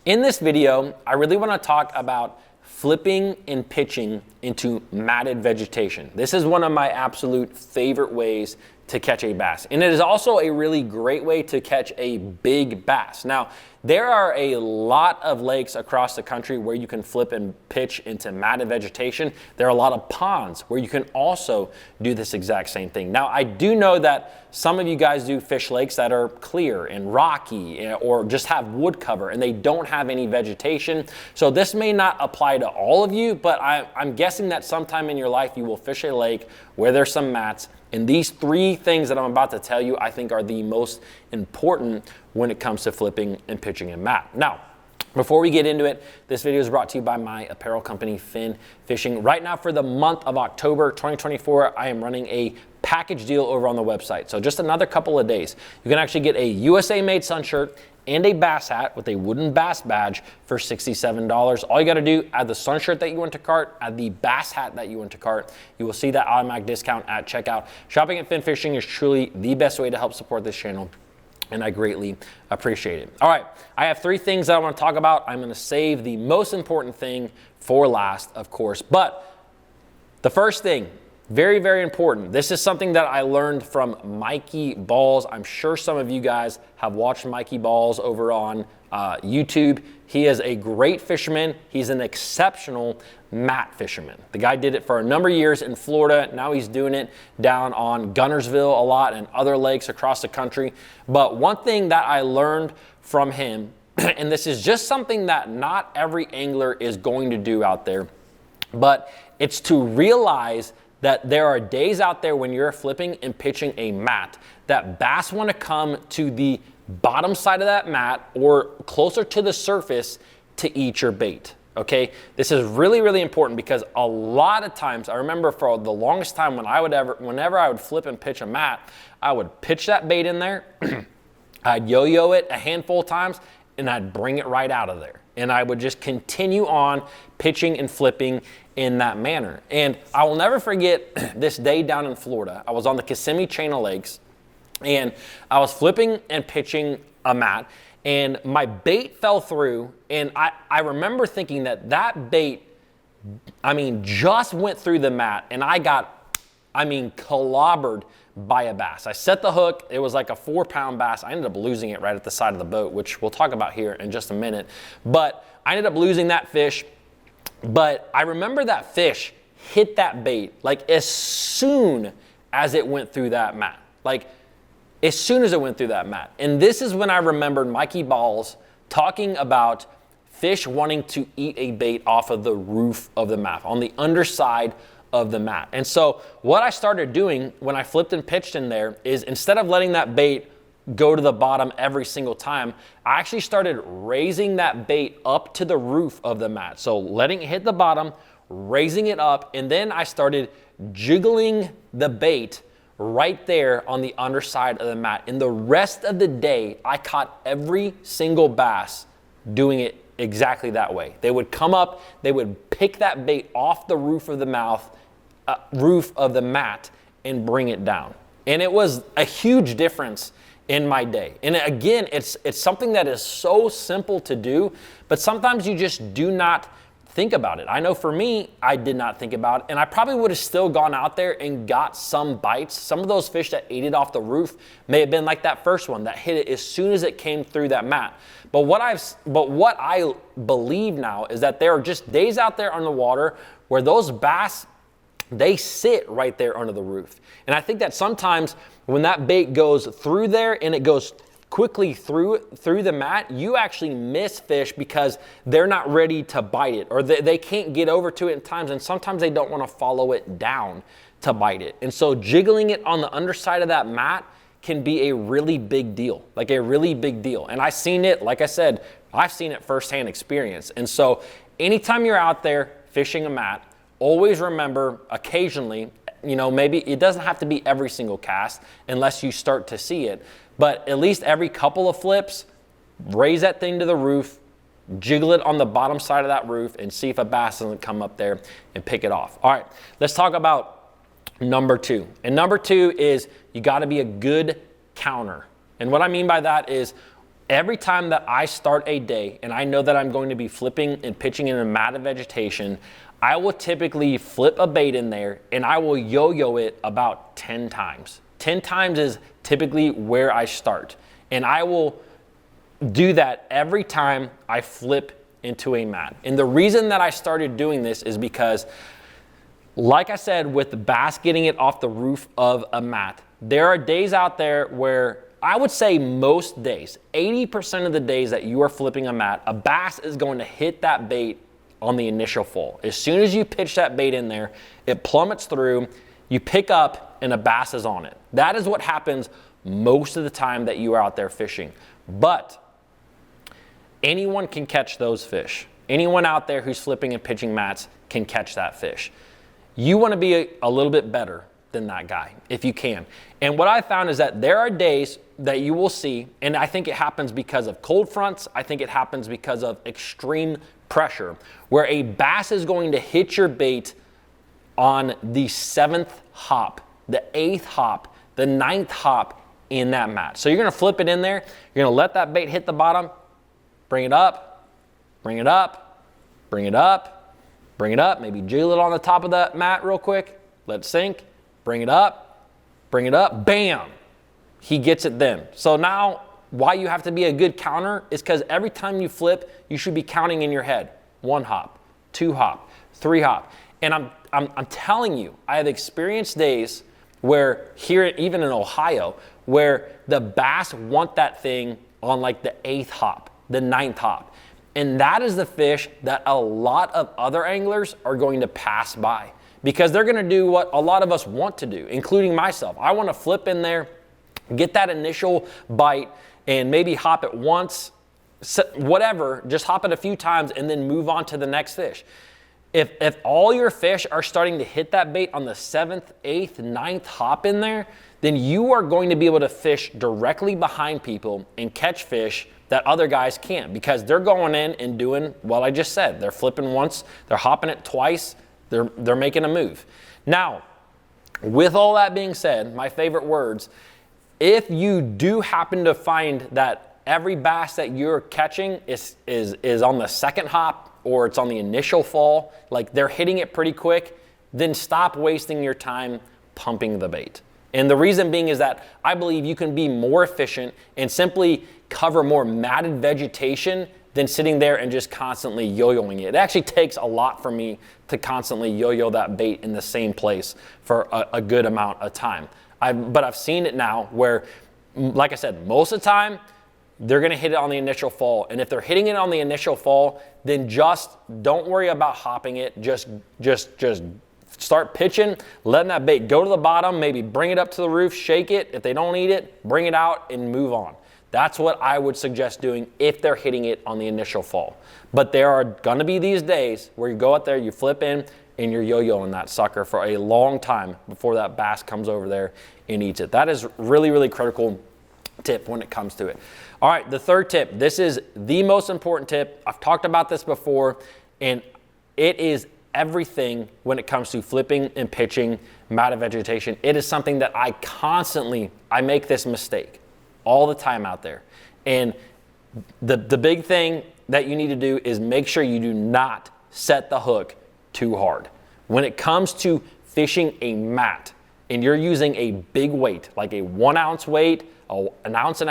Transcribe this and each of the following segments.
In this video, I really want to talk about flipping and pitching into matted vegetation. This is one of my absolute favorite ways to catch a bass. And it is also a really great way to catch a big bass. Now, there are a lot of lakes across the country where you can flip and pitch into matted vegetation. There are a lot of ponds where you can also do this exact same thing. Now, I do know that some of you guys do fish lakes that are clear and rocky or just have wood cover and they don't have any vegetation. So this may not apply to all of you, but I'm guessing that sometime in your life you will fish a lake where there's some mats. And these three things that I'm about to tell you, I think are the most important when it comes to flipping and pitching a mat. Now, before we get into it, this video is brought to you by my apparel company, Fin Fishing. Right now for the month of October 2024, I am running a package deal over on the website. So just another couple of days, you can actually get a USA made sun shirt and a bass hat with a wooden bass badge for $67. All you got to do, add the sun shirt that you want to cart, add the bass hat that you want to cart. You will see that automatic discount at checkout. Shopping at Fin Fishing is truly the best way to help support this channel, and I greatly appreciate it. All right, I have three things that I want to talk about. I'm going to save the most important thing for last, of course. But the first thing, very, very important. This is something that I learned from Mikey Balls. I'm sure some of you guys have watched Mikey Balls over on YouTube. He is a great fisherman. He's an exceptional mat fisherman. The guy did it for a number of years in Florida. Now he's doing it down on Gunnersville a lot and other lakes across the country. But one thing that I learned from him, and this is just something that not every angler is going to do out there, but it's to realize that there are days out there when you're flipping and pitching a mat that bass want to come to the bottom side of that mat or closer to the surface to eat your bait. Okay, this is really, really important because a lot of times, I remember for the longest time whenever I would flip and pitch a mat, I would pitch that bait in there, I'd yo-yo it a handful of times, and I'd bring it right out of there. And I would just continue on pitching and flipping in that manner. And I will never forget this day down in Florida. I was on the Kissimmee Chain of Lakes, and I was flipping and pitching a mat, and my bait fell through, and I remember thinking that bait, just went through the mat, and I got, clobbered by a bass. I set the hook. It was like a 4-pound bass. I ended up losing it right at the side of the boat, which we'll talk about here in just a minute. But I ended up losing that fish. But I remember that fish hit that bait like as soon as it went through that mat. Like as soon as it went through that mat. And this is when I remembered Mikey Balls talking about fish wanting to eat a bait off of the roof of the mat, on the underside of the mat. And so what I started doing when I flipped and pitched in there is, instead of letting that bait go to the bottom every single time, I actually started raising that bait up to the roof of the mat. So letting it hit the bottom, raising it up, and then I started jiggling the bait right there on the underside of the mat. And the rest of the day, I caught every single bass doing it exactly that way. They would come up, they would pick that bait off the roof of the roof of the mat and bring it down. And it was a huge difference in my day. And again, it's something that is so simple to do, but sometimes you just do not think about it. I know for me, I did not think about it, and I probably would have still gone out there and got some bites. Some of those fish that ate it off the roof may have been like that first one that hit it as soon as it came through that mat. But what I believe now is that there are just days out there on the water where those bass, they sit right there under the roof. And I think that sometimes when that bait goes through there and it goes quickly through the mat, you actually miss fish because they're not ready to bite it, or they can't get over to it in times, and sometimes they don't want to follow it down to bite it. And so jiggling it on the underside of that mat can be a really big deal, like a really big deal. And I've seen it, like I said, I've seen it firsthand experience. And so anytime you're out there fishing a mat, always remember occasionally, maybe it doesn't have to be every single cast unless you start to see it, but at least every couple of flips, raise that thing to the roof, jiggle it on the bottom side of that roof, and see if a bass doesn't come up there and pick it off. All right, let's talk about number two. And number two is you got to be a good counter. And what I mean by that is every time that I start a day and I know that I'm going to be flipping and pitching in a mat of vegetation, I will typically flip a bait in there and I will yo-yo it about 10 times. 10 times is typically where I start. And I will do that every time I flip into a mat. And the reason that I started doing this is because, like I said, with the bass getting it off the roof of a mat, there are days out there where I would say most days, 80% of the days that you are flipping a mat, a bass is going to hit that bait on the initial fall. As soon as you pitch that bait in there, it plummets through, you pick up, and a bass is on it. That is what happens most of the time that you are out there fishing. But anyone can catch those fish. Anyone out there who's flipping and pitching mats can catch that fish. You want to be a little bit better than that guy if you can. And what I found is that there are days that you will see, and I think it happens because of cold fronts, I think it happens because of extreme pressure, where a bass is going to hit your bait on the 7th hop, the 8th hop, the 9th hop in that mat. So you're going to flip it in there, you're going to let that bait hit the bottom, bring it up, bring it up, bring it up, bring it up, maybe jiggle it on the top of that mat real quick, let it sink, bring it up, bam, he gets it then. So now why you have to be a good counter is because every time you flip, you should be counting in your head. 1 hop, 2 hop, 3 hop. And I'm telling you, I have experienced days where here, even in Ohio, where the bass want that thing on like the 8th hop, the 9th hop. And that is the fish that a lot of other anglers are going to pass by, because they're going to do what a lot of us want to do, including myself. I want to flip in there, get that initial bite, and maybe hop it once, whatever, just hop it a few times and then move on to the next fish. If all your fish are starting to hit that bait on the 7th, 8th, 9th hop in there, then you are going to be able to fish directly behind people and catch fish that other guys can't, because they're going in and doing what I just said. They're flipping once, they're hopping it twice, they're making a move. Now, with all that being said, my favorite words, if you do happen to find that every bass that you're catching is on the 2nd hop, or it's on the initial fall, like they're hitting it pretty quick, then stop wasting your time pumping the bait. And the reason being is that I believe you can be more efficient and simply cover more matted vegetation than sitting there and just constantly yo-yoing it. It actually takes a lot for me to constantly yo-yo that bait in the same place for a good amount of time. But I've seen it now where, like I said, most of the time, they're going to hit it on the initial fall. And if they're hitting it on the initial fall, then just don't worry about hopping it. Just start pitching, letting that bait go to the bottom, maybe bring it up to the roof, shake it. If they don't eat it, bring it out and move on. That's what I would suggest doing if they're hitting it on the initial fall. But there are going to be these days where you go out there, you flip in, and you're yo-yoing that sucker for a long time before that bass comes over there and eats it. That is really, really critical tip when it comes to it. All right, the 3rd tip. This is the most important tip. I've talked about this before, and it is everything when it comes to flipping and pitching matted vegetation. It is something that I make this mistake all the time out there. And the big thing that you need to do is make sure you do not set the hook too hard. When it comes to fishing a mat and you're using a big weight, like a 1 ounce weight, an 1.5 ounces,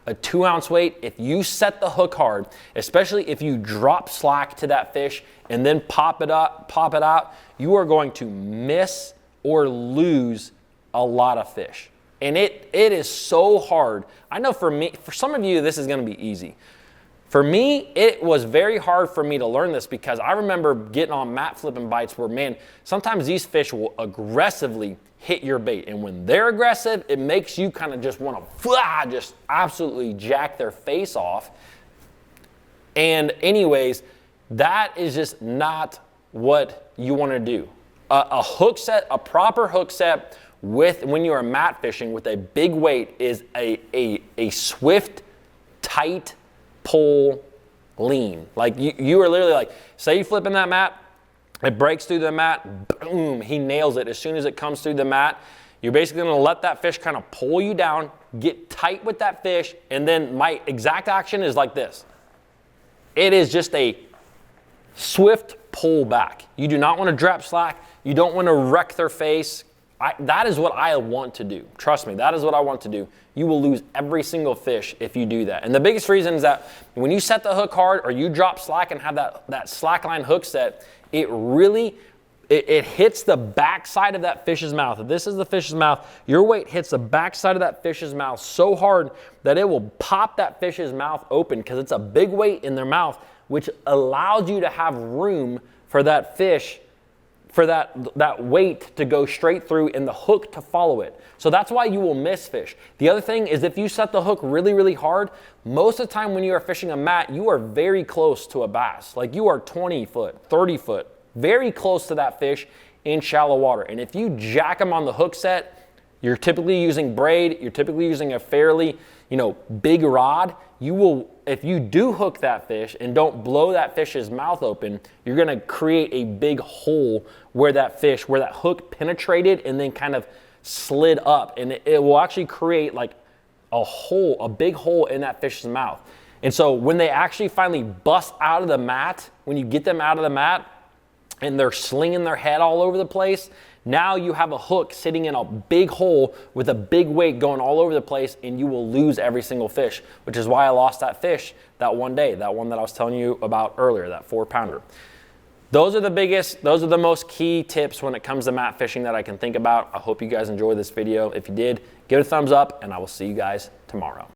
a 2 ounce weight, if you set the hook hard, especially if you drop slack to that fish and then pop it out, you are going to miss or lose a lot of fish. And it is so hard. I know for me, for some of you, this is going to be easy. For me, it was very hard for me to learn this, because I remember getting on mat flipping bites where, man, sometimes these fish will aggressively hit your bait. And when they're aggressive, it makes you kind of just want to just absolutely jack their face off. And anyways, that is just not what you want to do. A hook set, a proper hook set when you are mat fishing with a big weight is a swift, tight pull lean. Like you are literally like, say you flip in that mat, it breaks through the mat, boom, he nails it. As soon as it comes through the mat, you're basically going to let that fish kind of pull you down, get tight with that fish, and then my exact action is like this. It is just a swift pull back. You do not want to drop slack. You don't want to wreck their face. That is what I want to do. Trust me, that is what I want to do. You will lose every single fish if you do that. And the biggest reason is that when you set the hook hard or you drop slack and have that slack line hook set, it really, it hits the backside of that fish's mouth. If this is the fish's mouth, your weight hits the backside of that fish's mouth so hard that it will pop that fish's mouth open because it's a big weight in their mouth, which allows you to have room for that fish, for that weight to go straight through and the hook to follow it. So that's why you will miss fish. The other thing is if you set the hook really, really hard, most of the time when you are fishing a mat, you are very close to a bass. Like you are 20 foot, 30 foot, very close to that fish in shallow water. And if you jack them on the hook set, you're typically using braid, you're typically using a fairly, big rod, you will, if you do hook that fish and don't blow that fish's mouth open, you're gonna create a big hole where that hook penetrated and then kind of slid up, and it will actually create like a big hole in that fish's mouth. And so when they actually finally bust out of the mat, when you get them out of the mat and they're slinging their head all over the place, now you have a hook sitting in a big hole with a big weight going all over the place, and you will lose every single fish, which is why I lost that fish that one day, that one that I was telling you about earlier, that 4-pounder. Those are the most key tips when it comes to mat fishing that I can think about. I hope you guys enjoyed this video. If you did, give it a thumbs up, and I will see you guys tomorrow.